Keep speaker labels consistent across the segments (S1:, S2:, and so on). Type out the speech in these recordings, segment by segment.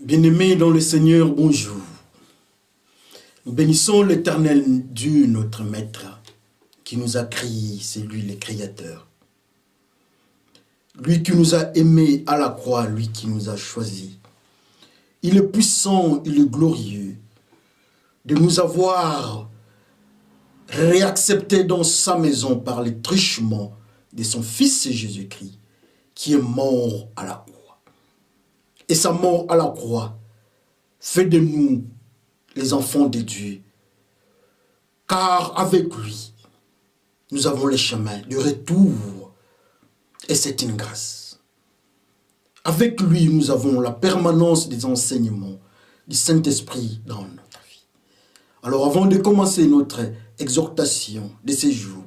S1: Bien-aimés dans le Seigneur, bonjour. Nous bénissons l'Éternel Dieu, notre Maître, qui nous a créés, c'est lui le Créateur. Lui qui nous a aimés à la croix, lui qui nous a choisis. Il est puissant, il est glorieux de nous avoir réacceptés dans sa maison par le truchement de son Fils Jésus-Christ, qui est mort à la croix. Et sa mort à la croix fait de nous les enfants de Dieu. Car avec lui, nous avons le chemin du retour. Et c'est une grâce. Avec lui, nous avons la permanence des enseignements du Saint-Esprit dans notre vie. Alors avant de commencer notre exhortation de ces jours,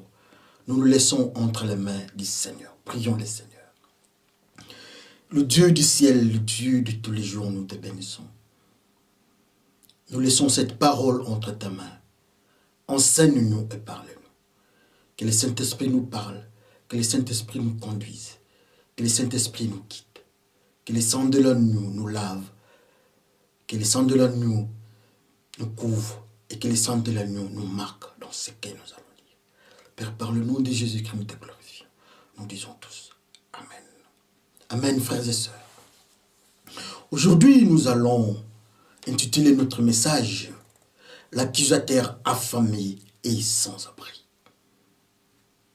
S1: nous nous laissons entre les mains du Seigneur. Prions le Seigneur. Le Dieu du ciel, le Dieu de tous les jours, nous te bénissons. Nous laissons cette parole entre ta main. Enseigne-nous et parle-nous. Que le Saint-Esprit nous parle, que le Saint-Esprit nous conduise, que le Saint-Esprit nous quitte, que le sang de l'agneau nous lave, que le sang de l'agneau nous couvre et que le sang de l'agneau nous marque dans ce que nous allons dire. Père, par le nom de Jésus-Christ, nous te glorifions. Nous disons tous Amen. Amen, frères et sœurs. Aujourd'hui, nous allons intituler notre message « L'accusateur affamé et sans abri ».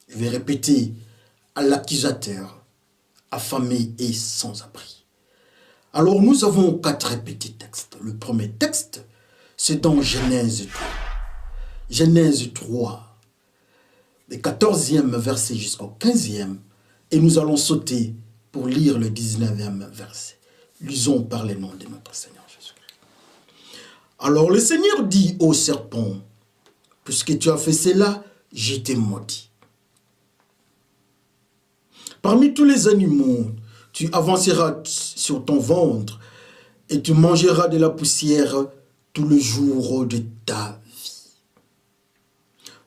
S1: Je vais répéter « à l'accusateur affamé et sans abri ». Alors, nous avons 4 petits textes. Le premier texte, c'est dans Genèse 3. Genèse 3, le 14e verset jusqu'au 15e. Et nous allons sauter pour lire le 19e verset. Lisons par le nom de notre Seigneur Jésus-Christ. Alors le Seigneur dit au serpent, puisque tu as fait cela, je t'ai maudit. Parmi tous les animaux, tu avanceras sur ton ventre et tu mangeras de la poussière tout le jour de ta vie.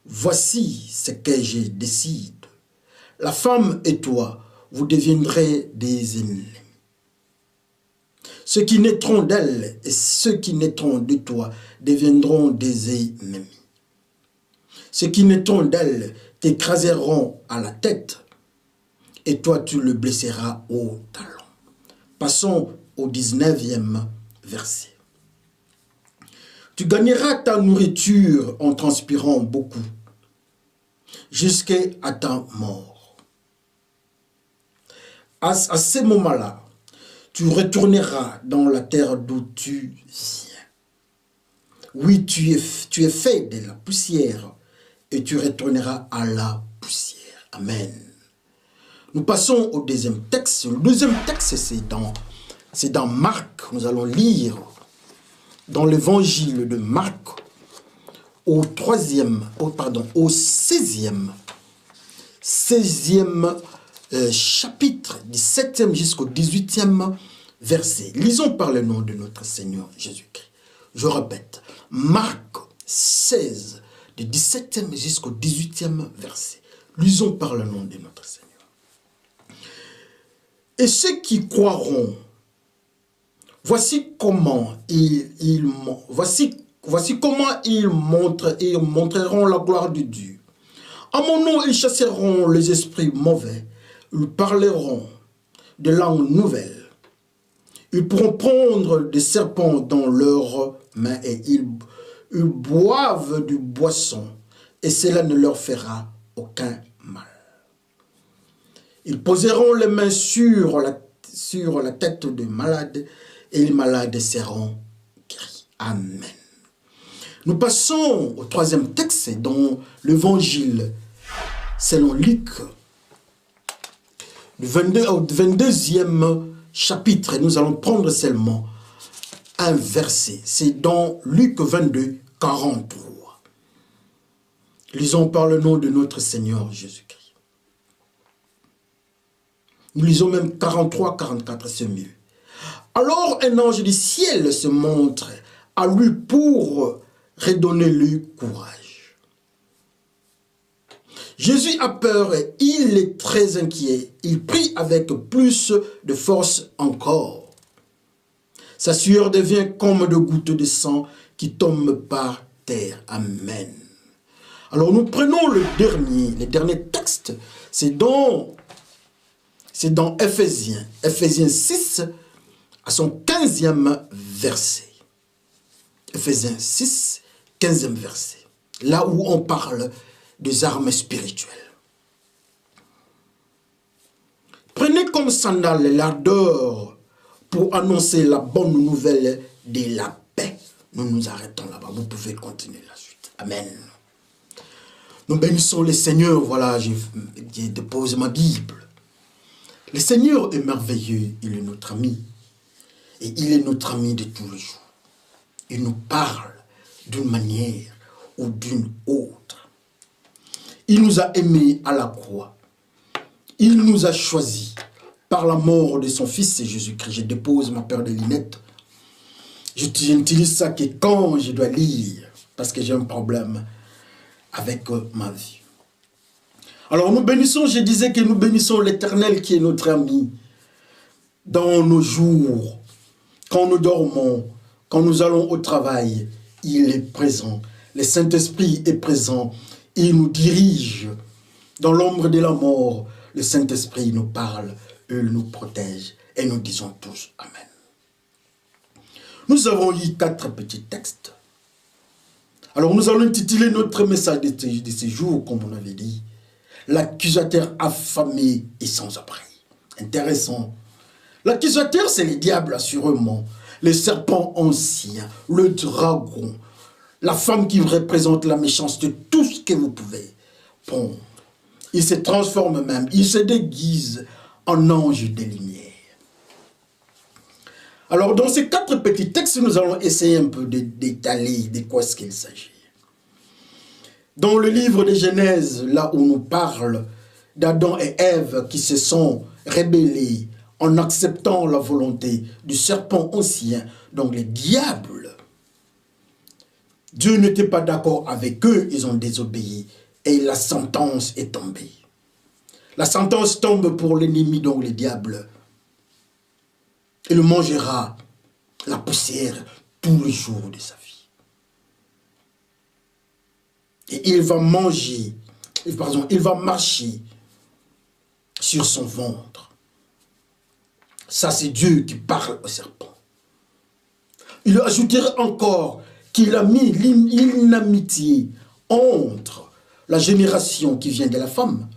S1: Voici ce que je décide. La femme et toi, vous deviendrez des ennemis. Ceux qui naîtront d'elle et ceux qui naîtront de toi deviendront des ennemis. Ceux qui naîtront d'elle t'écraseront à la tête et toi tu le blesseras au talon. Passons au 19e verset. Tu gagneras ta nourriture en transpirant beaucoup jusqu'à ta mort. À ce moment-là, tu retourneras dans la terre d'où tu viens. Oui, tu es fait de la poussière et tu retourneras à la poussière. Amen. Nous passons au deuxième texte. Le deuxième texte, c'est dans Marc. Nous allons lire dans l'évangile de Marc au 16e chapitre, 17e jusqu'au 18e verset. Lisons par le nom de notre Seigneur Jésus-Christ. Je répète, Marc 16, du 17e jusqu'au 18e verset. Lisons par le nom de notre Seigneur. Et ceux qui croiront, voici comment ils montreront la gloire de Dieu. À mon nom, ils chasseront les esprits mauvais. Ils parleront de langues nouvelles. Ils pourront prendre des serpents dans leurs mains et ils boivent du boisson et cela ne leur fera aucun mal. Ils poseront les mains sur la tête des malades et les malades seront guéris. Amen. Nous passons au 3e texte dans l'évangile selon Luc. Du 22e chapitre, nous allons prendre seulement un verset. C'est dans Luc 22, 43. Lisons par le nom de notre Seigneur Jésus-Christ. Nous lisons même 43, 44, c'est mieux. Alors un ange du ciel se montre à lui pour redonner-lui courage. Jésus a peur et il est très inquiet. Il prie avec plus de force encore. Sa sueur devient comme de gouttes de sang qui tombent par terre. Amen. Alors nous prenons le dernier texte. C'est dans Ephésiens 6 à son 15e verset. Ephésiens 6, 15e verset. Là où on parle des armes spirituelles. Prenez comme sandale l'ardeur pour annoncer la bonne nouvelle de la paix. Nous nous arrêtons là-bas. Vous pouvez continuer la suite. Amen. Nous bénissons le Seigneur. Voilà, j'ai déposé ma Bible. Le Seigneur est merveilleux. Il est notre ami. Et il est notre ami de tous les jours. Il nous parle d'une manière ou d'une autre. Il nous a aimés à la croix. Il nous a choisis par la mort de son Fils Jésus-Christ. Je dépose ma paire de lunettes. Je n'utilise ça que quand je dois lire, parce que j'ai un problème avec ma vie. Alors nous bénissons, je disais que nous bénissons l'Éternel qui est notre ami dans nos jours, quand nous dormons, quand nous allons au travail, il est présent. Le Saint-Esprit est présent, il nous dirige dans l'ombre de la mort. Le Saint-Esprit nous parle, il nous protège et nous disons tous Amen. Nous avons lu 4 petits textes. Alors nous allons intituler notre message de ce jour, comme on avait dit, l'accusateur affamé et sans abri. Intéressant. L'accusateur, c'est le diable, assurément, le serpent ancien, le dragon, la femme qui représente la méchanceté, tout ce que vous pouvez prendre. Il se transforme même, il se déguise en ange de lumière. Alors, dans ces 4 petits textes, nous allons essayer un peu d'étaler de quoi est-ce qu'il s'agit. Dans le livre de Genèse, là où nous parle d'Adam et Ève qui se sont rebellés en acceptant la volonté du serpent ancien, donc les diables, Dieu n'était pas d'accord avec eux, ils ont désobéi. Et la sentence est tombée. La sentence tombe pour l'ennemi, donc le diable. Il mangera la poussière tous les jours de sa vie. Et il va manger, il va marcher sur son ventre. Ça, c'est Dieu qui parle au serpent. Il ajoutera encore qu'il a mis l'inamitié entre la génération qui vient de la femme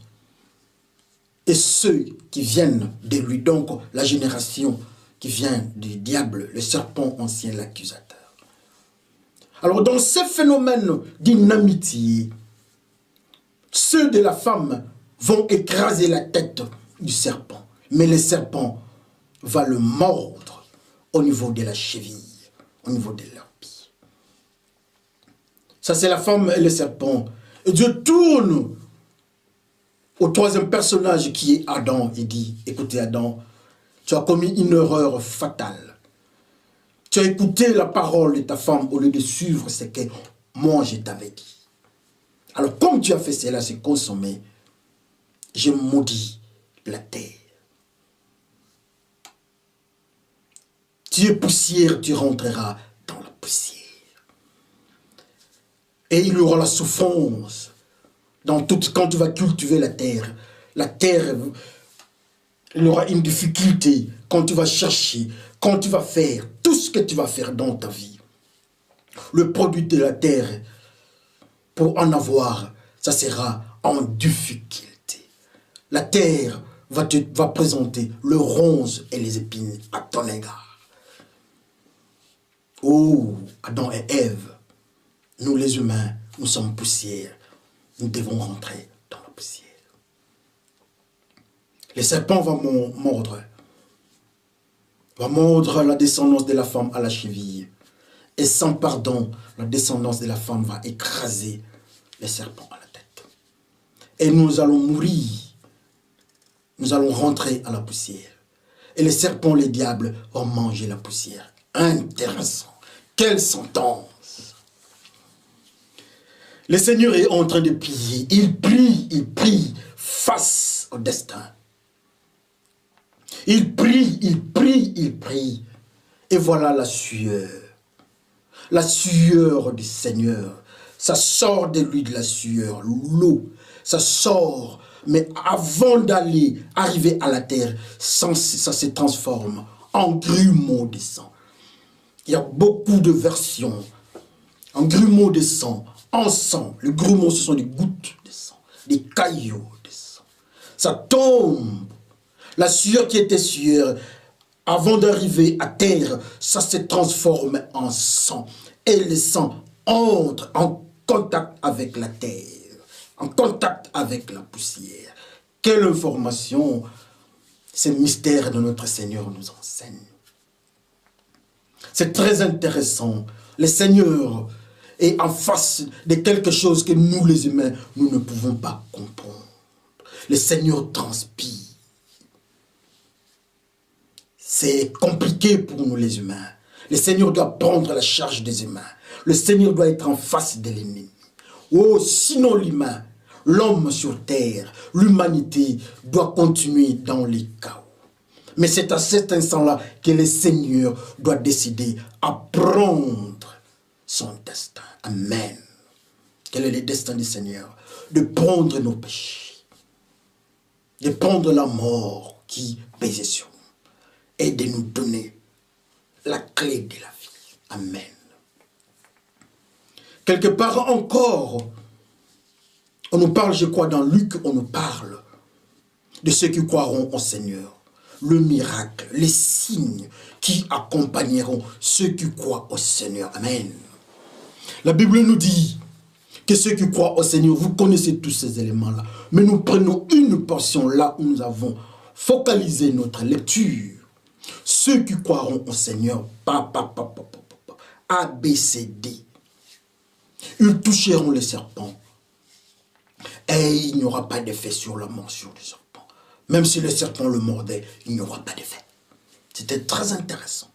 S1: et ceux qui viennent de lui, donc la génération qui vient du diable, le serpent ancien, l'accusateur. Alors dans ce phénomène d'inamitié, ceux de la femme vont écraser la tête du serpent, mais le serpent va le mordre au niveau de la cheville, au niveau de leur pied. Ça c'est la femme et le serpent. Et Dieu tourne au 3e personnage qui est Adam et dit, écoutez Adam, tu as commis une erreur fatale. Tu as écouté la parole de ta femme au lieu de suivre ce que moi je t'avais dit. Alors comme tu as fait cela, c'est consommé, je maudis la terre. Tu es poussière, tu rentreras dans la poussière. Et il y aura la souffrance quand tu vas cultiver la terre, il y aura une difficulté quand tu vas chercher, quand tu vas faire tout ce que tu vas faire dans ta vie. Le produit de la terre, pour en avoir, ça sera en difficulté. La terre va présenter le ronce et les épines à ton égard. Oh, Adam et Ève, nous les humains, nous sommes poussière. Nous devons rentrer dans la poussière. Le serpent va mordre la descendance de la femme à la cheville. Et sans pardon, la descendance de la femme va écraser le serpent à la tête. Et nous allons mourir. Nous allons rentrer à la poussière. Et le serpent, les diables, vont manger la poussière. Intéressant. Quelle sentence! Le Seigneur est en train de prier. Il prie face au destin. Il prie. Et voilà la sueur. La sueur du Seigneur. Ça sort de lui de la sueur, l'eau. Ça sort, mais avant d'aller, arriver à la terre, ça se transforme en grumeaux de sang. Il y a beaucoup de versions. En grumeaux de sang, en sang. Les grumeaux, ce sont des gouttes de sang, des caillots de sang. Ça tombe. La sueur qui était sueur, avant d'arriver à terre, ça se transforme en sang. Et le sang entre en contact avec la terre, en contact avec la poussière. Quelle information ces mystères de notre Seigneur nous enseignent. C'est très intéressant. Le Seigneur est en face de quelque chose que nous, les humains, nous ne pouvons pas comprendre. Le Seigneur transpire. C'est compliqué pour nous, les humains. Le Seigneur doit prendre la charge des humains. Le Seigneur doit être en face de l'ennemi. Oh, sinon l'humain, l'homme sur terre, l'humanité doit continuer dans les chaos. Mais c'est à cet instant-là que le Seigneur doit décider à prendre son destin. Amen. Quel est le destin du Seigneur? De prendre nos péchés. De prendre la mort qui pesait sur nous. Et de nous donner la clé de la vie. Amen. Quelque part encore, on nous parle, je crois, dans Luc, on nous parle de ceux qui croiront au Seigneur. Le miracle, les signes qui accompagneront ceux qui croient au Seigneur. Amen. La Bible nous dit que ceux qui croient au Seigneur, vous connaissez tous ces éléments-là, mais nous prenons une portion là où nous avons focalisé notre lecture. Ceux qui croiront au Seigneur, A, B, C, D, ils toucheront les serpents et il n'y aura pas d'effet sur la morsure du serpent. Même si le serpent le mordait, il n'y aura pas d'effet. C'était très intéressant.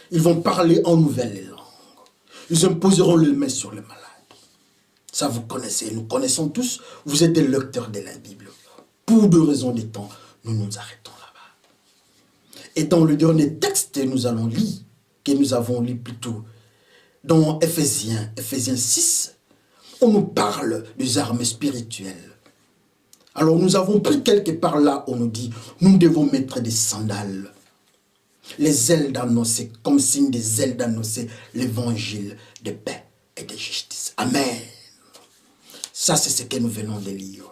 S1: Ils vont parler en nouvelles langues. Ils imposeront les mains sur les malades. Ça, vous connaissez, nous connaissons tous. Vous êtes des lecteurs de la Bible. Pour deux raisons de temps, nous nous arrêtons là-bas. Et dans le dernier texte que nous allons lire, que nous avons lu plutôt, dans Ephésiens 6, on nous parle des armes spirituelles. Alors nous avons pris quelque part là, on nous dit, nous devons mettre des sandales, les ailes d'annoncer, comme signe des ailes d'annoncer l'évangile de paix et de justice. Amen. Ça, c'est ce que nous venons de lire.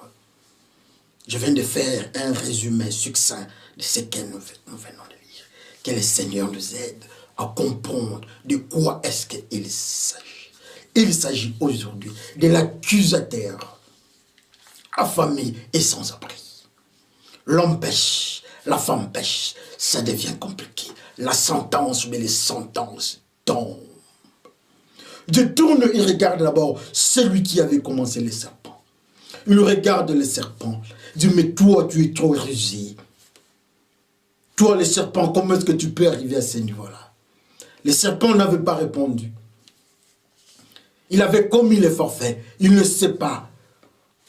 S1: Je viens de faire un résumé succinct de ce que nous venons de lire. Que le Seigneur nous aide à comprendre de quoi est-ce qu'il s'agit. Il s'agit aujourd'hui de l'accusateur affamé et sans abri. L'homme pêche, la femme pêche, ça devient compliqué. La sentence, mais les sentences tombent. Dieu tourne et regarde d'abord celui qui avait commencé les serpents. Il regarde les serpents. Il dit, mais toi, tu es trop rusé. Toi, les serpents, comment est-ce que tu peux arriver à ce niveau-là? Les serpents n'avaient pas répondu. Il avait commis le forfait. Il ne sait pas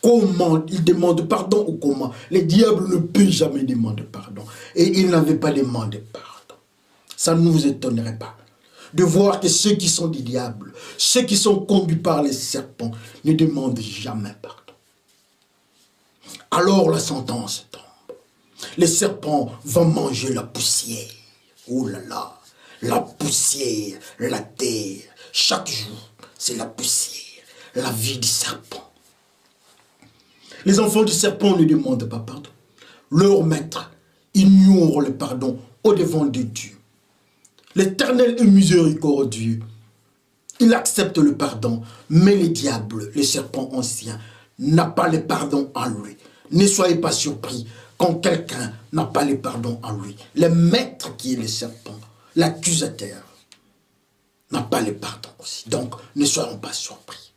S1: comment il demande pardon ou comment. Le diable ne peut jamais demander pardon. Et il n'avait pas demandé pardon. Ça ne vous étonnerait pas de voir que ceux qui sont des diables, ceux qui sont conduits par les serpents, ne demandent jamais pardon. Alors la sentence tombe. Les serpents vont manger la poussière. Oh là là, la poussière, la terre. Chaque jour, c'est la poussière, la vie du serpent. Les enfants du serpent ne demandent pas pardon. Leur maître ignore le pardon au devant de Dieu. L'Éternel est miséricordieux. Il accepte le pardon, mais le diable, le serpent ancien, n'a pas le pardon en lui. Ne soyez pas surpris quand quelqu'un n'a pas le pardon en lui. Le maître qui est le serpent, l'accusateur, n'a pas le pardon aussi. Donc, ne soyons pas surpris.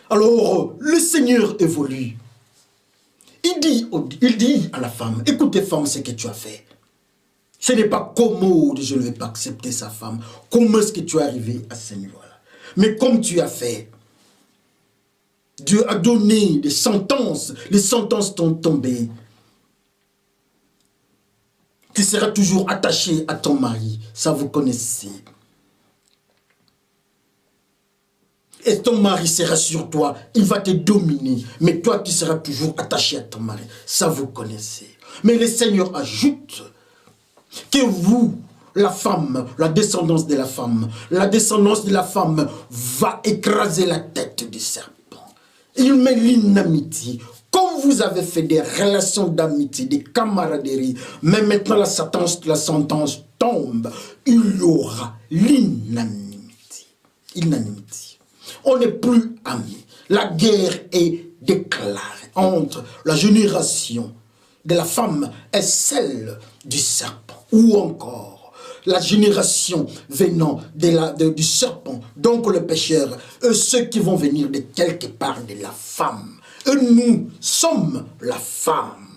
S1: Alors, le Seigneur évolue. Il dit à la femme, écoutez femme, ce que tu as fait. Ce n'est pas comment je ne vais pas accepter sa femme. Comment est-ce que tu es arrivé à ce niveau-là? Mais comme tu as fait, Dieu a donné des sentences. Les sentences t'ont tombé. Tu seras toujours attaché à ton mari. Ça, vous connaissez. Et ton mari sera sur toi. Il va te dominer. Mais toi, tu seras toujours attaché à ton mari. Ça, vous connaissez. Mais le Seigneur ajoute que vous, la femme, la descendance de la femme va écraser la tête du serpent. Il met l'inamitié. Comme vous avez fait des relations d'amitié, des camaraderies, mais maintenant la sentence tombe, il y aura l'inanimité. On n'est plus amis. La guerre est déclarée entre la génération de la femme et celle du serpent. Ou encore, la génération venant du serpent, donc le pécheur, et ceux qui vont venir de quelque part de la femme. Et nous sommes la femme.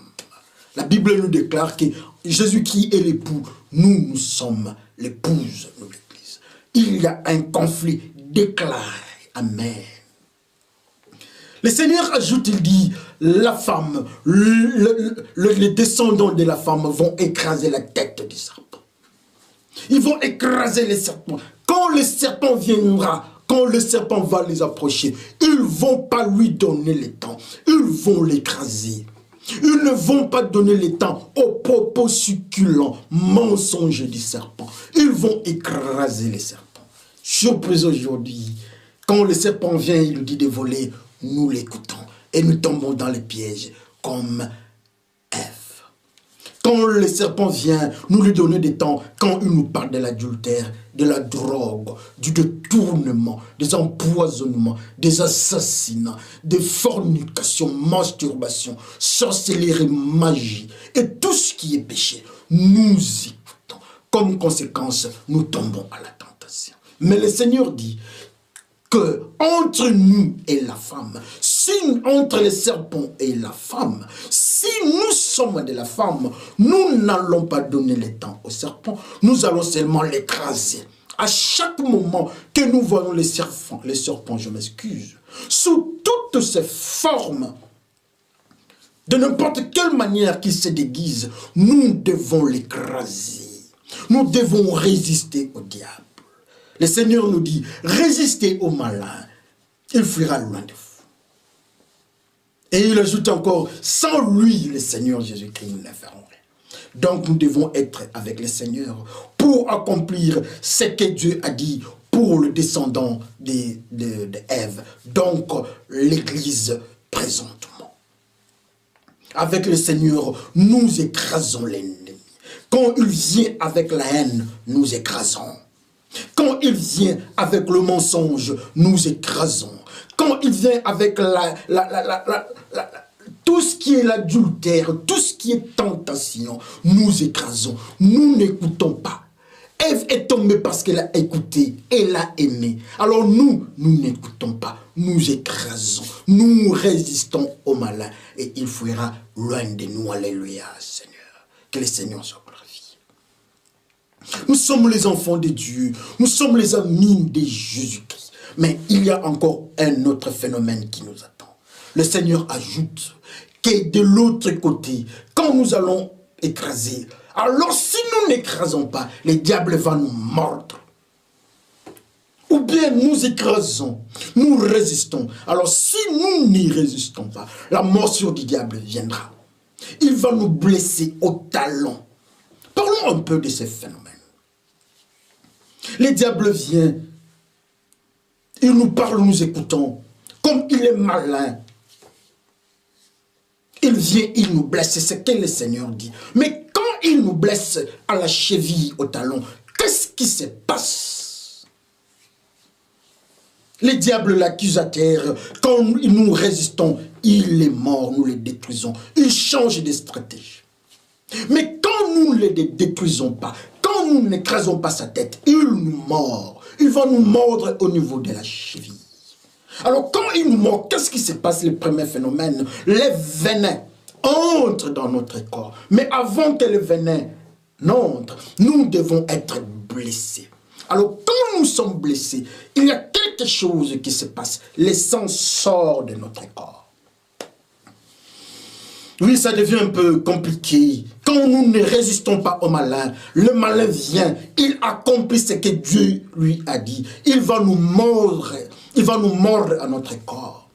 S1: La Bible nous déclare que Jésus qui est l'époux, nous sommes l'épouse de l'Église. Il y a un conflit déclaré. Amen. Le Seigneur ajoute, il dit, la femme, les descendants de la femme vont écraser la tête du serpent. Ils vont écraser les serpents. Quand le serpent viendra, quand le serpent va les approcher, ils ne vont pas lui donner le temps. Ils vont l'écraser. Ils ne vont pas donner le temps aux propos succulents, mensonges du serpent. Ils vont écraser les serpents. Surprise aujourd'hui, quand le serpent vient, il nous dit de voler, nous l'écoutons et nous tombons dans les pièges comme Ève. Quand le serpent vient nous lui donner des temps, quand il nous parle de l'adultère, de la drogue, du détournement, des empoisonnements, des assassinats, des fornications, masturbation, sorcellerie, magie et tout ce qui est péché, nous écoutons. Comme conséquence, nous tombons à la tentation. Mais le Seigneur dit que entre nous et la femme, si entre le serpent et la femme, si nous sommes de la femme, nous n'allons pas donner le temps au serpent, nous allons seulement l'écraser. À chaque moment que nous voyons les serpents, je m'excuse, sous toutes ces formes, de n'importe quelle manière qu'il se déguise, nous devons l'écraser. Nous devons résister au diable. Le Seigneur nous dit, résistez au malin, il fuira loin de vous. Et il ajoute encore, sans lui, le Seigneur Jésus-Christ, nous ne ferons rien. Donc nous devons être avec le Seigneur pour accomplir ce que Dieu a dit pour le descendant d'Ève, donc l'Église présentement. Avec le Seigneur, nous écrasons l'ennemi. Quand il vient avec la haine, nous écrasons. Quand il vient avec le mensonge, nous écrasons. Quand il vient avec tout ce qui est l'adultère, tout ce qui est tentation, nous écrasons. Nous n'écoutons pas. Ève est tombée parce qu'elle a écouté, elle a aimé. Alors nous n'écoutons pas, nous écrasons, nous résistons au malin et il fuira loin de nous. Alléluia, Seigneur. Que le Seigneur soit glorifié. Nous sommes les enfants de Dieu, nous sommes les amis de Jésus-Christ. Mais il y a encore un autre phénomène qui nous attend. Le Seigneur ajoute que de l'autre côté, quand nous allons écraser, alors si nous n'écrasons pas, le diable va nous mordre. Ou bien nous écrasons, nous résistons. Alors si nous n'y résistons pas, la morsure du diable viendra. Il va nous blesser au talon. Parlons un peu de ces phénomènes. Le diable vient, il nous parle, nous écoutons. Comme il est malin, il vient, il nous blesse. C'est ce que le Seigneur dit. Mais quand il nous blesse à la cheville, au talon, qu'est-ce qui se passe? Le diable, l'accusateur, quand nous résistons, il est mort, nous le détruisons. Il change de stratégie. Mais quand nous ne le détruisons pas, quand nous n'écrasons pas sa tête, il nous mord. Il va nous mordre au niveau de la cheville. Alors quand il nous mord, qu'est-ce qui se passe? Le premier phénomène, les venins entrent dans notre corps. Mais avant que le venin n'entre, nous devons être blessés. Alors quand nous sommes blessés, il y a quelque chose qui se passe. Le sang sort de notre corps. Oui, ça devient un peu compliqué. Quand nous ne résistons pas au malin, le malin vient, il accomplit ce que Dieu lui a dit. Il va nous mordre à notre corps.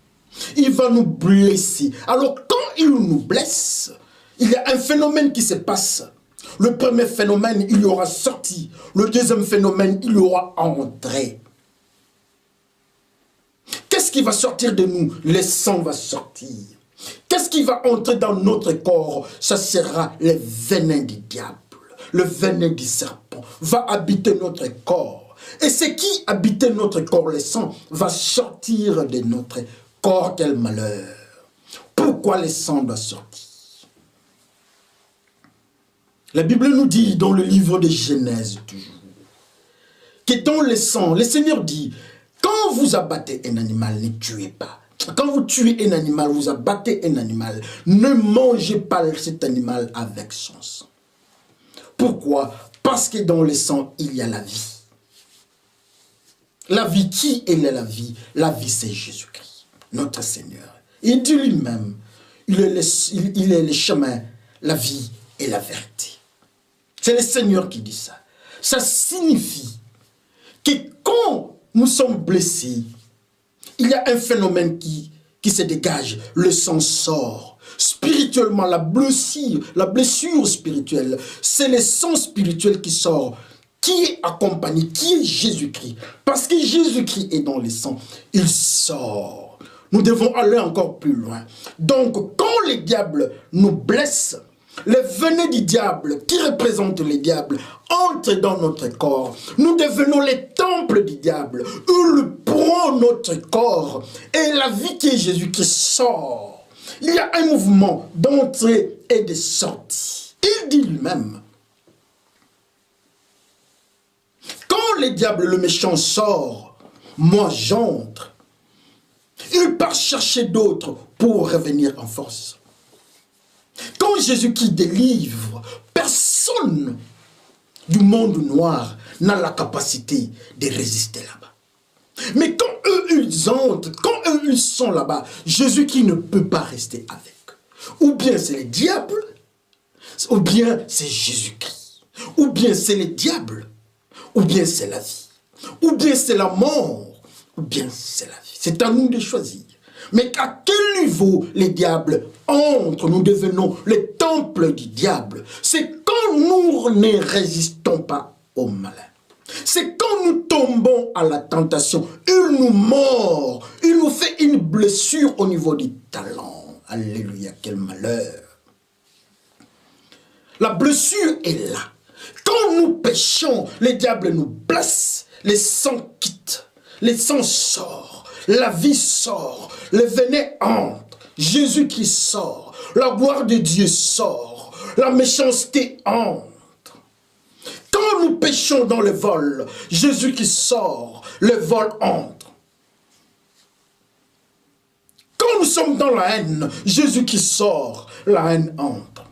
S1: Il va nous blesser. Alors quand il nous blesse, il y a un phénomène qui se passe. Le premier phénomène, il y aura sorti. Le deuxième phénomène, il y aura entré. Qu'est-ce qui va sortir de nous? Le sang va sortir. Qu'est-ce qui va entrer dans notre corps? Ça sera le venin du diable. Le venin du serpent va habiter notre corps. Et ce qui habitait notre corps, le sang, va sortir de notre corps. Quel malheur! Pourquoi le sang doit sortir? La Bible nous dit dans le livre de Genèse toujours, que dans le sang, le Seigneur dit, quand vous abattez un animal, ne tuez pas. Quand vous tuez un animal, vous abattez un animal, ne mangez pas cet animal avec son sang. Pourquoi? Parce que dans le sang, il y a la vie. La vie, qui est la vie? La vie, c'est Jésus-Christ, notre Seigneur. Il dit lui-même, il est le chemin, la vie et la vérité. C'est le Seigneur qui dit ça. Ça signifie que quand nous sommes blessés, il y a un phénomène qui se dégage, le sang sort. Spirituellement, la blessure spirituelle, c'est le sang spirituel qui sort, qui est accompagné, qui est Jésus-Christ. Parce que Jésus-Christ est dans le sang, il sort. Nous devons aller encore plus loin. Donc, quand le diable nous blesse, le venin du diable, qui représente le diable, entre dans notre corps. Nous devenons les temples du diable. Il prend notre corps. Et la vie qui est Jésus qui sort. Il y a un mouvement d'entrée et de sortie. Il dit lui-même, quand le diable, le méchant, sort, moi j'entre. Il part chercher d'autres pour revenir en force. Quand Jésus qui délivre, personne du monde noir n'a la capacité de résister là-bas. Mais quand eux, ils entrent, quand eux, ils sont là-bas, Jésus qui ne peut pas rester avec. Ou bien c'est le diable, ou bien c'est Jésus-Christ. Ou bien c'est le diable, ou bien c'est la vie. Ou bien c'est la mort, ou bien c'est la vie. C'est à nous de choisir. Mais à quel niveau les diables entrent, nous devenons le temple du diable. C'est quand nous ne résistons pas au malin. C'est quand nous tombons à la tentation, il nous mord, il nous fait une blessure au niveau du talent. Alléluia, quel malheur. La blessure est là. Quand nous péchons, le diable nous blesse, le sang quitte, le sang sort, la vie sort, le venin entre, Jésus qui sort, la gloire de Dieu sort, la méchanceté entre. Quand nous péchons dans le vol, Jésus qui sort, le vol entre. Quand nous sommes dans la haine, Jésus qui sort, la haine entre.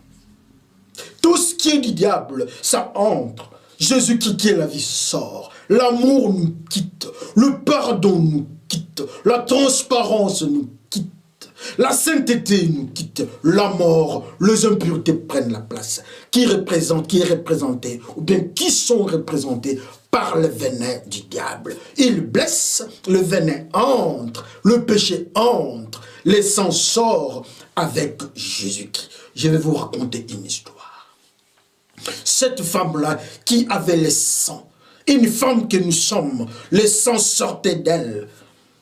S1: Tout ce qui est du diable, ça entre. Jésus qui est la vie sort. L'amour nous quitte. Le pardon nous quitte. La transparence nous quitte. La sainteté nous quitte. La mort, les impuretés prennent la place. Qui est représenté, ou bien qui sont représentés par le venin du diable. Il blesse, le venin entre, le péché entre, le sang sort avec Jésus-Christ. Je vais vous raconter une histoire. Cette femme-là qui avait le sang, une femme que nous sommes, le sang sortait d'elle.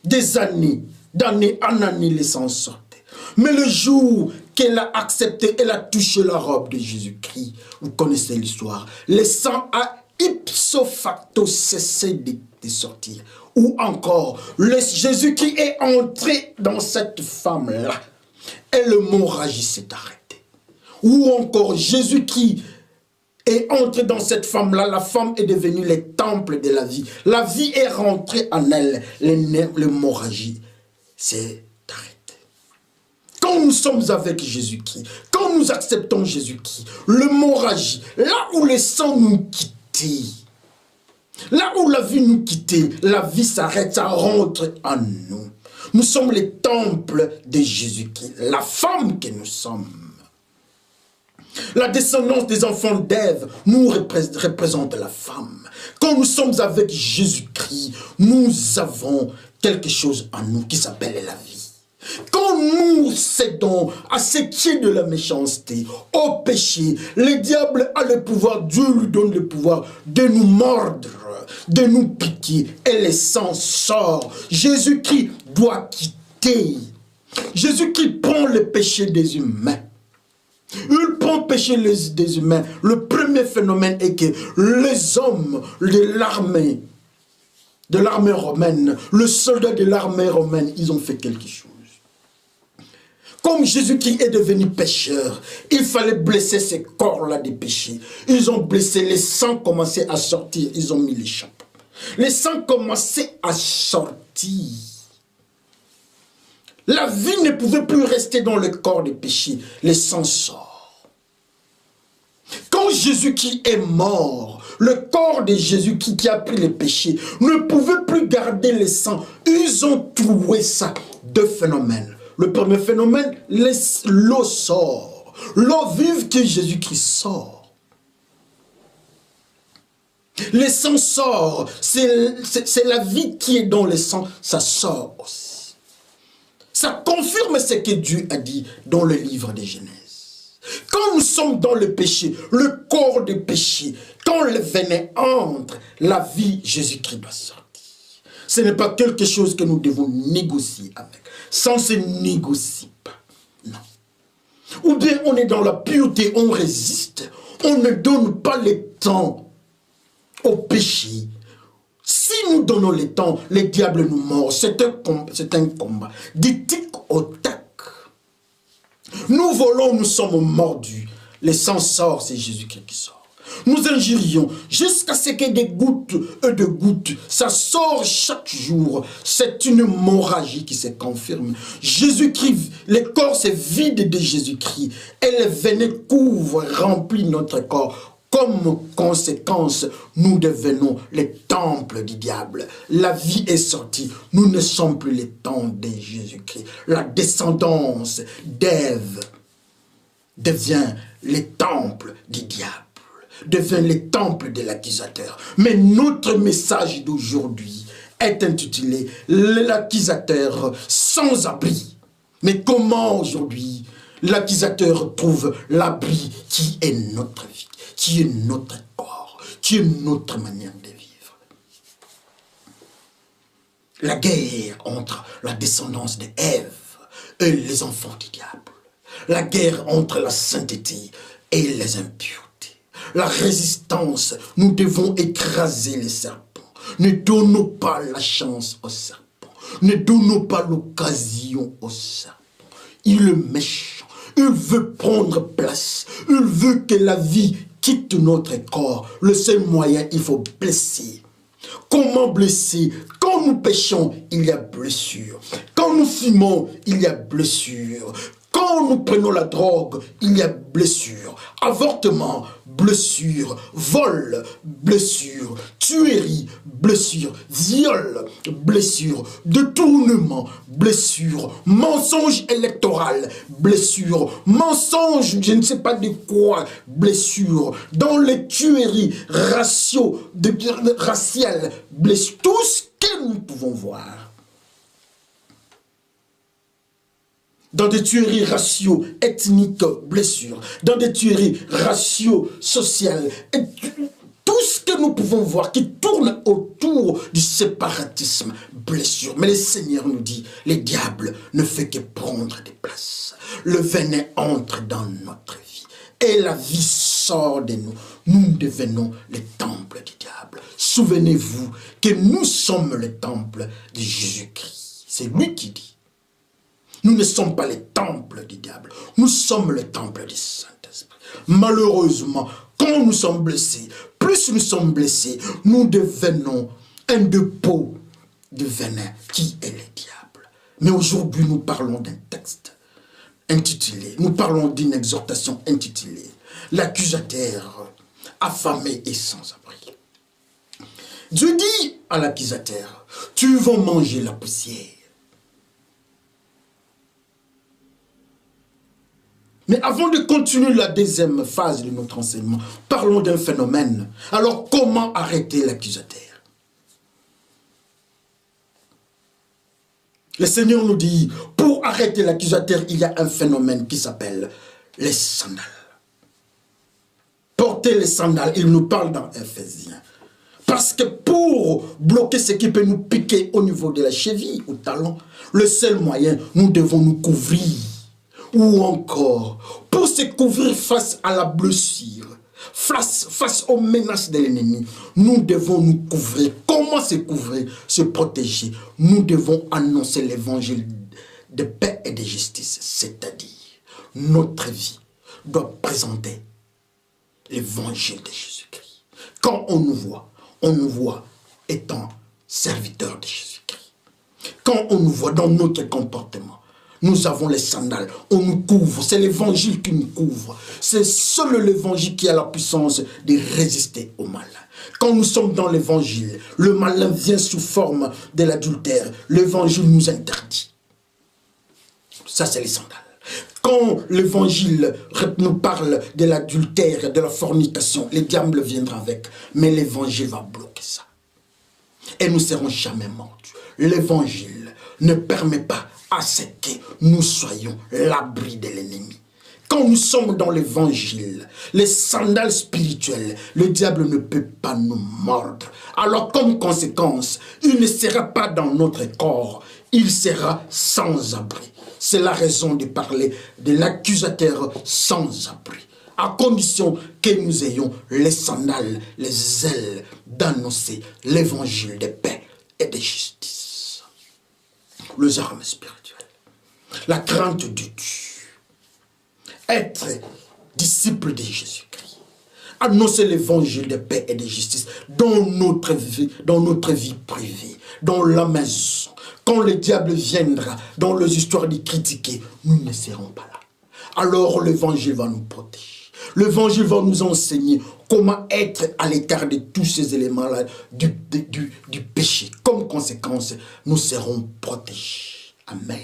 S1: Des années, d'année en année, le sang sortait. Mais le jour qu'elle a accepté, elle a touché la robe de Jésus-Christ. Vous connaissez l'histoire. Le sang a ipso facto cessé de sortir. Ou encore, le Jésus qui est entré dans cette femme-là, et l'hémorragie s'est arrêtée. Ou encore, Jésus qui est entré dans cette femme-là, la femme est devenue le temple de la vie. La vie est rentrée en elle, l'hémorragie s'est arrêtée. Quand nous sommes avec Jésus-Christ, quand nous acceptons Jésus-Christ, l'hémorragie, là où le sang nous quittait, là où la vie nous quittait, la vie s'arrête, ça rentre en nous. Nous sommes les temples de Jésus-Christ, la femme que nous sommes. La descendance des enfants d'Ève nous représente la femme. Quand nous sommes avec Jésus-Christ, nous avons quelque chose en nous qui s'appelle la vie. Quand nous cédons à ce qui est de la méchanceté, au péché, le diable a le pouvoir, Dieu lui donne le pouvoir de nous mordre, de nous piquer, et le sang sort. Jésus-Christ doit quitter. Jésus-Christ prend le péché des humains. Il prend le péché des humains. Le premier phénomène est que les hommes de l'armée romaine, le soldat de l'armée romaine, ils ont fait quelque chose. Comme Jésus-Christ est devenu pécheur, il fallait blesser ces corps-là des péchés. Ils ont blessé, les sangs commençaient à sortir, ils ont mis les chapeaux. Les sangs commençaient à sortir. La vie ne pouvait plus rester dans le corps des péchés, les sangs sortent. Quand Jésus-Christ est mort, le corps de Jésus-Christ qui a pris les péchés ne pouvait plus garder les sangs. Ils ont trouvé ça, deux phénomènes. Le premier phénomène, l'eau sort. L'eau vive que Jésus-Christ sort. Le sang sort. C'est la vie qui est dans le sang. Ça sort aussi. Ça confirme ce que Dieu a dit dans le livre de Genèse. Quand nous sommes dans le péché, le corps du péché, quand le venin entre, la vie, Jésus-Christ doit sortir. Ce n'est pas quelque chose que nous devons négocier avec. Ça ne se négocie pas. Non. Ou bien on est dans la pureté, on résiste. On ne donne pas le temps au péché. Si nous donnons le temps, le diable nous mord. C'est un combat. Du tic au tac. Nous volons, nous sommes mordus. Le sang sort, c'est Jésus-Christ qui sort. Nous injurions jusqu'à ce que des gouttes et de gouttes, ça sort chaque jour. C'est une hémorragie qui se confirme. Jésus-Christ, le corps c'est vide de Jésus-Christ. Et le venin couvre, remplit notre corps. Comme conséquence, nous devenons les temples du diable. La vie est sortie. Nous ne sommes plus les temples de Jésus-Christ. La descendance d'Ève devient les temples du diable. Devient les temples de l'accusateur. Mais notre message d'aujourd'hui est intitulé « L'accusateur sans abri ». Mais comment aujourd'hui l'accusateur trouve l'abri qui est notre vie, qui est notre corps, qui est notre manière de vivre? La guerre entre la descendance d'Ève et les enfants du diable. La guerre entre la sainteté et les impuretés. La résistance, nous devons écraser les serpents. Ne donnons pas la chance aux serpents. Ne donnons pas l'occasion aux serpents. Il est méchant. Il veut prendre place. Il veut que la vie quitte notre corps. Le seul moyen, il faut blesser. Comment blesser? Quand nous péchons, il y a blessure. Quand nous fumons, il y a blessure. Quand nous prenons la drogue, il y a blessure. Avortement, blessure. Vol, blessure. Tuerie, blessure. Viol, blessure. Détournement, blessure. Mensonge électoral, blessure. Mensonge, je ne sais pas de quoi, blessure. Dans les tueries raciales, blessure. Tout ce que nous pouvons voir. Dans des tueries raciaux, ethniques, blessures. Dans des tueries raciaux, sociales. Et tout ce que nous pouvons voir qui tourne autour du séparatisme, blessure. Mais le Seigneur nous dit, le diable ne fait que prendre des places. Le venin entre dans notre vie. Et la vie sort de nous. Nous devenons les temples du diable. Souvenez-vous que nous sommes les temples de Jésus-Christ. C'est lui qui dit. Nous ne sommes pas les temples du diable. Nous sommes le temple du Saint-Esprit. Malheureusement, quand nous sommes blessés, plus nous sommes blessés, nous devenons un dépôt de venin qui est le diable. Mais aujourd'hui, nous parlons d'un texte intitulé, nous parlons d'une exhortation intitulée « L'accusateur affamé et sans abri ». Dieu dit à l'accusateur « Tu vas manger la poussière ». Mais avant de continuer la deuxième phase de notre enseignement, parlons d'un phénomène. Alors, comment arrêter l'accusateur? Le Seigneur nous dit, pour arrêter l'accusateur, il y a un phénomène qui s'appelle les sandales. Porter les sandales, il nous parle dans Éphésiens. Parce que pour bloquer ce qui peut nous piquer au niveau de la cheville, au talon, le seul moyen, nous devons nous couvrir. Ou encore, pour se couvrir face à la blessure, face aux menaces de l'ennemi, nous devons nous couvrir. Comment se couvrir? Se protéger. Nous devons annoncer l'évangile de paix et de justice. C'est-à-dire, notre vie doit présenter l'évangile de Jésus-Christ. Quand on nous voit étant serviteurs de Jésus-Christ. Quand on nous voit dans notre comportement, nous avons les sandales, on nous couvre, c'est l'évangile qui nous couvre. C'est seul l'évangile qui a la puissance de résister au malin. Quand nous sommes dans l'évangile, le malin vient sous forme de l'adultère. L'évangile nous interdit. Ça, c'est les sandales. Quand l'évangile nous parle de l'adultère, de la fornication, le diable viendra avec. Mais l'évangile va bloquer ça. Et nous ne serons jamais mordus. L'évangile ne permet pas à ce que nous soyons l'abri de l'ennemi. Quand nous sommes dans l'évangile, les sandales spirituelles, le diable ne peut pas nous mordre. Alors comme conséquence, il ne sera pas dans notre corps, il sera sans abri. C'est la raison de parler de l'accusateur sans abri. À condition que nous ayons les sandales, les ailes d'annoncer l'évangile de paix et de justice. Les armes spirituelles. La crainte de Dieu. Être disciple de Jésus-Christ. Annoncer l'évangile de paix et de justice dans notre vie privée, dans la maison. Quand le diable viendra dans les histoires de critiquer, nous ne serons pas là. Alors l'évangile va nous protéger. L'évangile va nous enseigner comment être à l'écart de tous ces éléments-là du péché. Comme conséquence, nous serons protégés. Amen.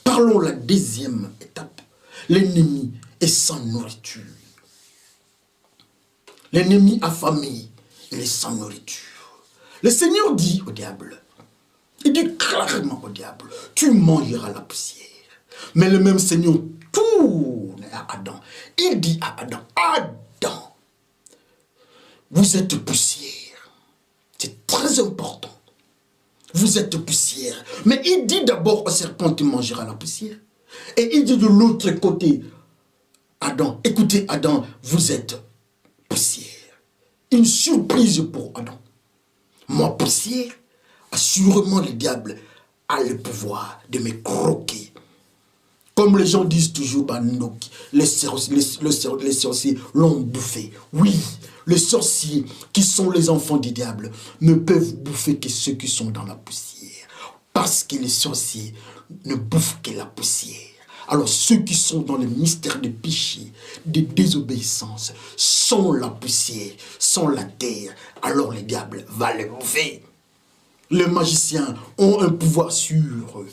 S1: Parlons la deuxième étape. L'ennemi est sans nourriture. L'ennemi affamé, il est sans nourriture. Le Seigneur dit au diable, il dit clairement au diable, tu mangeras la poussière. Mais le même Seigneur tourne à Adam. Il dit à Adam, Adam, vous êtes poussière. C'est très important. Vous êtes poussière. Mais il dit d'abord au serpent, tu mangeras la poussière. Et il dit de l'autre côté, Adam, écoutez Adam, vous êtes poussière. Une surprise pour Adam. Moi, poussière, assurément le diable a le pouvoir de me croquer. Comme les gens disent toujours, les sorciers l'ont bouffé. Oui, les sorciers qui sont les enfants du diable ne peuvent bouffer que ceux qui sont dans la poussière. Parce que les sorciers ne bouffent que la poussière. Alors ceux qui sont dans le mystère de péché, de désobéissance, sont la poussière, sont la terre. Alors le diable va les bouffer. Les magiciens ont un pouvoir sur eux.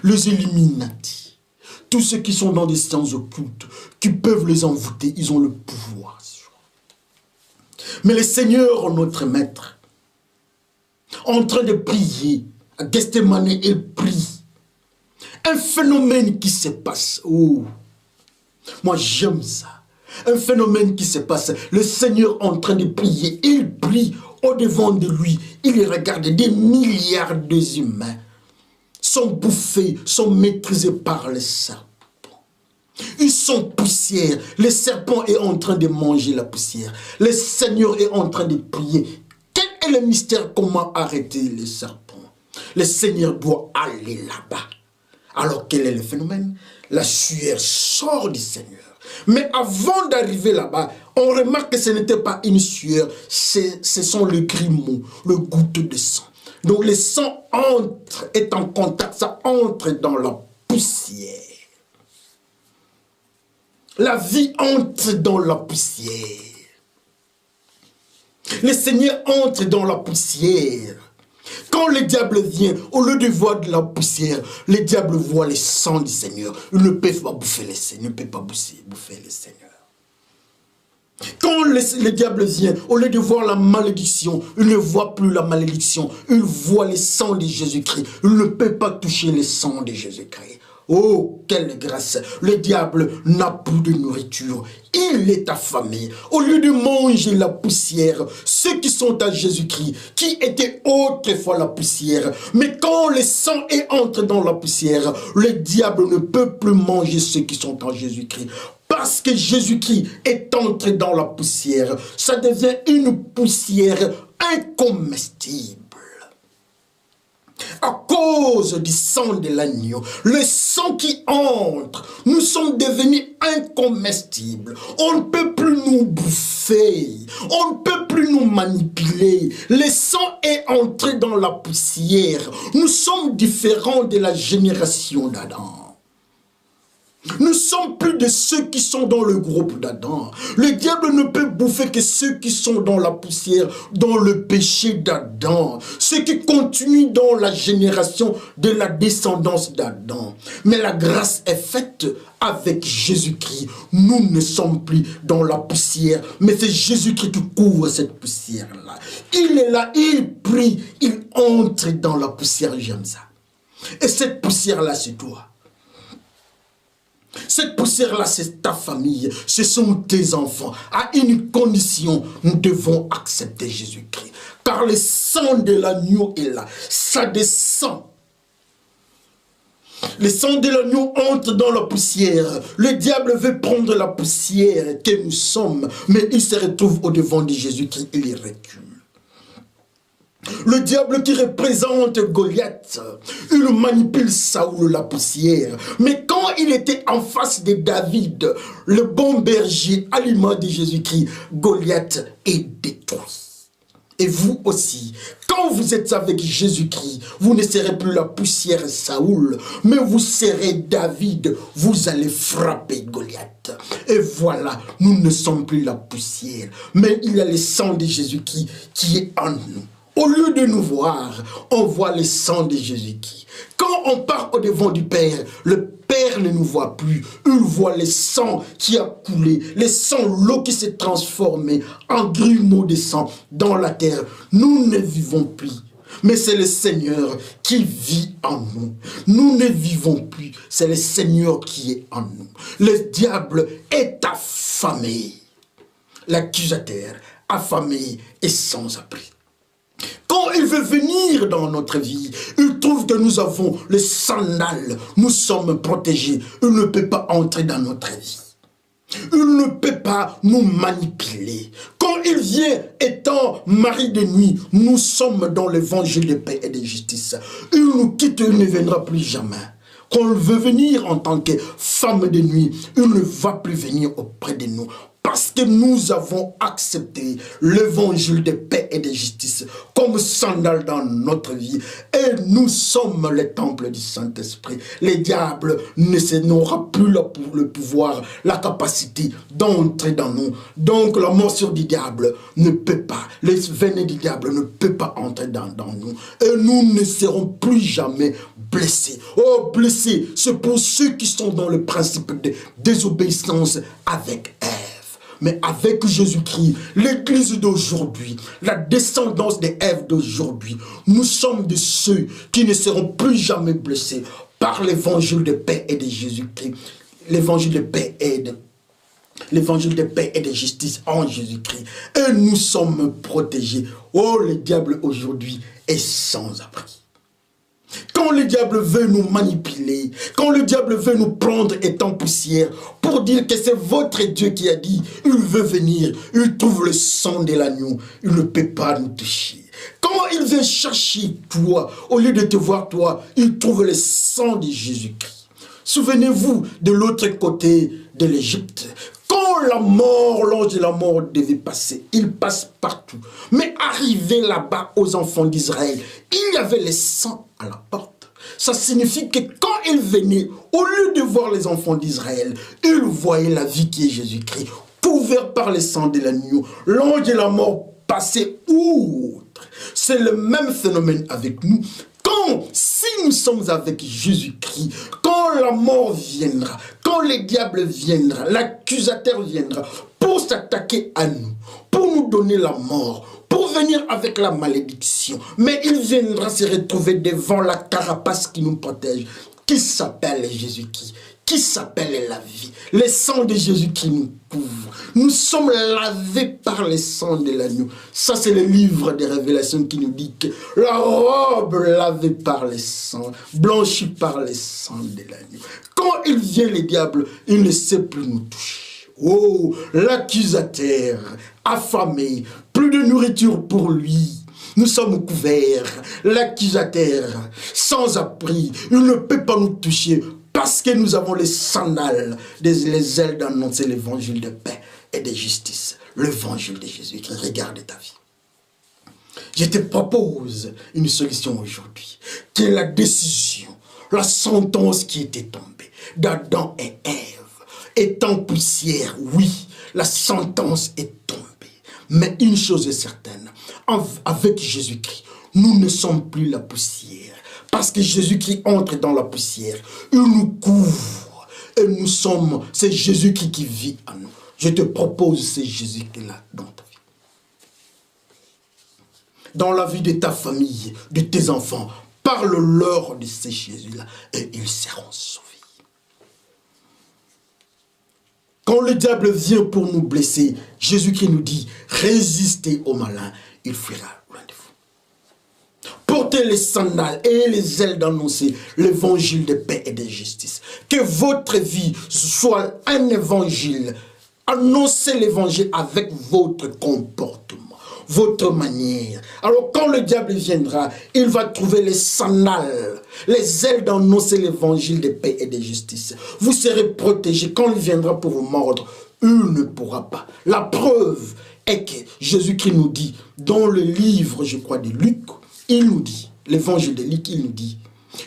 S1: Les Illuminati. Tous ceux qui sont dans des sciences occultes, qui peuvent les envoûter, ils ont le pouvoir. Mais le Seigneur, notre Maître, en train de prier, à Gethsemane, il prie. Un phénomène qui se passe. Oh, moi j'aime ça. Un phénomène qui se passe. Le Seigneur en train de prier, il prie au-devant de lui. Il regarde des milliards d'humains. Sont bouffés, sont maîtrisés par les serpents. Ils sont poussière. Le serpent est en train de manger la poussière. Le Seigneur est en train de prier. Quel est le mystère? Comment arrêter les serpents? Le Seigneur doit aller là-bas. Alors quel est le phénomène? La sueur sort du Seigneur. Mais avant d'arriver là-bas, on remarque que ce n'était pas une sueur. Ce sont les grumeaux, le goutte de sang. Donc le sang est en contact, ça entre dans la poussière. La vie entre dans la poussière. Le Seigneur entre dans la poussière. Quand le diable vient, au lieu de voir de la poussière, le diable voit le sang du Seigneur. Il ne peut pas bouffer le Seigneur, il ne peut pas bouffer le Seigneur. Quand le diable vient, au lieu de voir la malédiction, il ne voit plus la malédiction, il voit le sang de Jésus-Christ. Il ne peut pas toucher le sang de Jésus-Christ. Oh, quelle grâce! Le diable n'a plus de nourriture. Il est affamé. Au lieu de manger la poussière, ceux qui sont à Jésus-Christ, qui étaient autrefois la poussière, mais quand le sang est entré dans la poussière, le diable ne peut plus manger ceux qui sont en Jésus-Christ. Parce que Jésus-Christ est entré dans la poussière, ça devient une poussière incomestible. À cause du sang de l'agneau, le sang qui entre, nous sommes devenus incomestibles. On ne peut plus nous bouffer, on ne peut plus nous manipuler. Le sang est entré dans la poussière. Nous sommes différents de la génération d'Adam. Nous sommes plus de ceux qui sont dans le groupe d'Adam. Le diable ne peut bouffer que ceux qui sont dans la poussière, dans le péché d'Adam. Ceux qui continuent dans la génération de la descendance d'Adam. Mais la grâce est faite avec Jésus-Christ. Nous ne sommes plus dans la poussière, mais c'est Jésus-Christ qui couvre cette poussière-là. Il est là, il prie, il entre dans la poussière, j'aime ça. Et cette poussière-là, c'est toi. Cette poussière-là, c'est ta famille, ce sont tes enfants. À une condition, nous devons accepter Jésus-Christ. Car le sang de l'agneau est là, ça descend. Le sang de l'agneau entre dans la poussière. Le diable veut prendre la poussière que nous sommes, mais il se retrouve au devant de Jésus-Christ, il y recule. Le diable qui représente Goliath, il manipule Saoul, la poussière. Mais quand il était en face de David, le bon berger, à l'image de Jésus-Christ, Goliath est détruit. Et vous aussi, quand vous êtes avec Jésus-Christ, vous ne serez plus la poussière Saoul, mais vous serez David, vous allez frapper Goliath. Et voilà, nous ne sommes plus la poussière, mais il y a le sang de Jésus-Christ qui est en nous. Au lieu de nous voir, on voit le sang de Jésus-Christ. Quand on part au devant du Père, le Père ne nous voit plus. Il voit le sang qui a coulé, le sang, l'eau qui s'est transformée en grumeaux de sang dans la terre. Nous ne vivons plus. Mais c'est le Seigneur qui vit en nous. Nous ne vivons plus. C'est le Seigneur qui est en nous. Le diable est affamé. L'accusateur, affamé et sans abri. Quand il veut venir dans notre vie, il trouve que nous avons les sandales, nous sommes protégés. Il ne peut pas entrer dans notre vie. Il ne peut pas nous manipuler. Quand il vient étant mari de nuit, nous sommes dans l'évangile de paix et de justice. Il nous quitte, il ne viendra plus jamais. Quand il veut venir en tant que femme de nuit, il ne va plus venir auprès de nous. Parce que nous avons accepté l'évangile de paix et de justice comme sandale dans notre vie. Et nous sommes le temple du Saint-Esprit. Les diables n'aura plus le pouvoir, la capacité d'entrer dans nous. Donc la morsure du diable ne peut pas, les veines du diable ne peut pas entrer dans nous. Et nous ne serons plus jamais blessés. Oh, blessés, c'est pour ceux qui sont dans le principe de désobéissance avec Ève. Mais avec Jésus-Christ, l'église d'aujourd'hui, la descendance d'Ève d'aujourd'hui, nous sommes de ceux qui ne seront plus jamais blessés par l'évangile de paix et de Jésus-Christ. L'évangile de paix et de justice en Jésus-Christ. Et nous sommes protégés. Oh, le diable aujourd'hui est sans abri. Quand le diable veut nous manipuler, quand le diable veut nous prendre étant poussière, pour dire que c'est votre Dieu qui a dit, il veut venir, il trouve le sang de l'agneau, il ne peut pas nous toucher. Quand il veut chercher toi, au lieu de te voir toi, il trouve le sang de Jésus-Christ. Souvenez-vous de l'autre côté de l'Égypte. Quand la mort, l'ange de la mort devait passer, il passe partout. Mais arrivé là-bas aux enfants d'Israël, il y avait le sang à la porte. Ça signifie que quand il venait, au lieu de voir les enfants d'Israël, il voyait la vie qui est Jésus-Christ, couvert par le sang de l'agneau. L'ange de la mort passer outre. C'est le même phénomène avec nous. Si nous sommes avec Jésus-Christ, quand la mort viendra, quand le diable viendra, l'accusateur viendra pour s'attaquer à nous, pour nous donner la mort, pour venir avec la malédiction, mais il viendra se retrouver devant la carapace qui nous protège, qui s'appelle Jésus-Christ, qui s'appelle la vie. Le sang de Jésus qui nous couvre. Nous sommes lavés par le sang de l'agneau. Ça, c'est le livre des Révélations qui nous dit que la robe lavée par le sang, blanchie par le sang de l'agneau. Quand il vient, le diable, il ne sait plus nous toucher. Oh, l'accusateur, affamé, plus de nourriture pour lui. Nous sommes couverts, l'accusateur, sans abri, il ne peut pas nous toucher. Parce que nous avons les sandales, les ailes d'annoncer l'évangile de paix et de justice. L'évangile de Jésus qui regarde ta vie. Je te propose une solution aujourd'hui. Qui est la décision, la sentence qui était tombée d'Adam et Ève. Étant poussière, oui, la sentence est tombée. Mais une chose est certaine, avec Jésus-Christ, nous ne sommes plus la poussière. Parce que Jésus-Christ entre dans la poussière, il nous couvre. Et nous sommes, c'est Jésus-Christ qui vit en nous. Je te propose, c'est Jésus-Christ-là dans ta vie. Dans la vie de ta famille, de tes enfants, parle-leur de ces Jésus-là et ils seront sauvés. Quand le diable vient pour nous blesser, Jésus-Christ nous dit, résistez au malin, il fuira. Portez les sandales et les ailes d'annoncer l'évangile de paix et de justice. Que votre vie soit un évangile. Annoncez l'évangile avec votre comportement, votre manière. Alors quand le diable viendra, il va trouver les sandales, les ailes d'annoncer l'évangile de paix et de justice. Vous serez protégés. Quand il viendra pour vous mordre, il ne pourra pas. La preuve est que Jésus-Christ nous dit, dans le livre, je crois, de Luc, il nous dit, l'évangile de Luc, il nous dit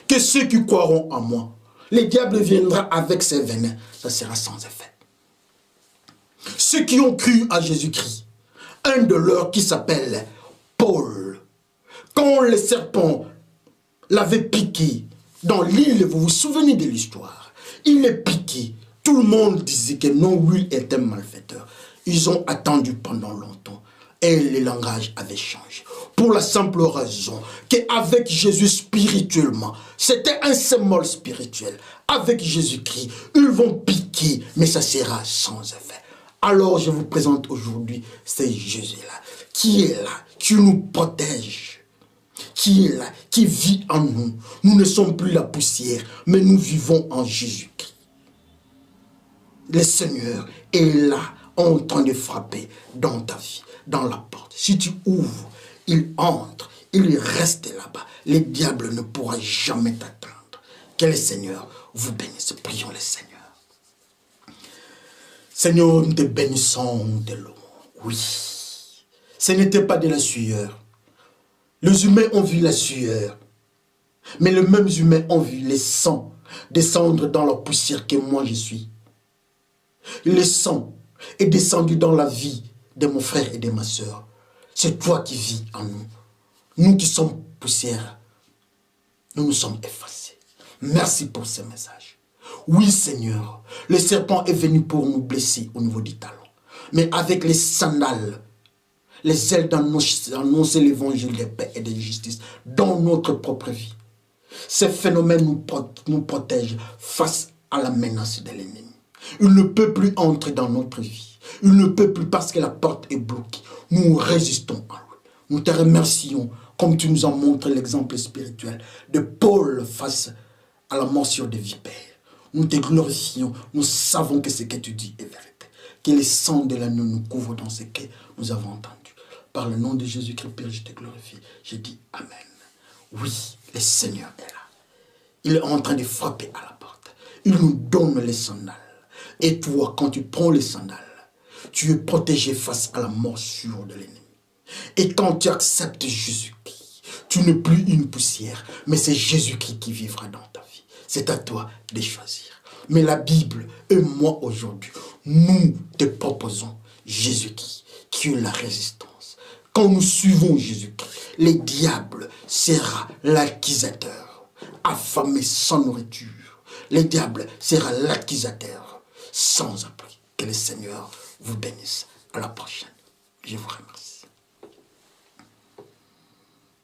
S1: que ceux qui croiront en moi, le diable viendra avec ses venins, ça sera sans effet. Ceux qui ont cru à Jésus-Christ, un de leurs qui s'appelle Paul, quand le serpent l'avait piqué dans l'île, vous vous souvenez de l'histoire, il est piqué, tout le monde disait que non, lui était un malfaiteur. Ils ont attendu pendant longtemps et le langage avait changé. Pour la simple raison qu'avec Jésus spirituellement, c'était un symbole spirituel. Avec Jésus-Christ, ils vont piquer, mais ça sera sans effet. Alors je vous présente aujourd'hui, c'est Jésus-là, qui nous protège, qui est là, qui vit en nous. Nous ne sommes plus la poussière, mais nous vivons en Jésus-Christ. Le Seigneur est là, en train de frapper dans ta vie, dans la porte. Si tu ouvres, il entre, il reste là-bas. Le diable ne pourra jamais t'atteindre. Que le Seigneur vous bénisse. Prions le Seigneur. Seigneur, nous te bénissons de l'eau. Oui, ce n'était pas de la sueur. Les humains ont vu la sueur. Mais les mêmes humains ont vu le sang descendre dans la poussière que moi je suis. Le sang est descendu dans la vie de mon frère et de ma soeur. C'est toi qui vis en nous. Nous qui sommes poussière, nous nous sommes effacés. Merci pour ce message. Oui Seigneur, le serpent est venu pour nous blesser au niveau du talon. Mais avec les sandales, les ailes d'annoncer l'évangile de paix et de justice dans notre propre vie. Ces phénomènes nous protègent face à la menace de l'ennemi. Il ne peut plus entrer dans notre vie. Il ne peut plus parce que la porte est bloquée. Nous résistons à lui. Nous te remercions comme tu nous as montré l'exemple spirituel de Paul face à la morsure des vipères. Nous te glorifions. Nous savons que ce que tu dis est vérité. Que le sang de l'agneau nous couvre dans ce que nous avons entendu. Par le nom de Jésus-Christ, Père, je te glorifie. Je dis Amen. Oui, le Seigneur est là. Il est en train de frapper à la porte. Il nous donne les sandales. Et toi, quand tu prends les sandales, tu es protégé face à la morsure de l'ennemi. Et quand tu acceptes Jésus-Christ, tu n'es plus une poussière, mais c'est Jésus-Christ qui vivra dans ta vie. C'est à toi de choisir. Mais la Bible et moi aujourd'hui, nous te proposons Jésus-Christ, qui est la résistance, quand nous suivons Jésus-Christ, le diable sera l'accusateur, affamé sans nourriture. Le diable sera l'accusateur sans abri. Que le Seigneur vous bénisse. À la prochaine. Je vous remercie.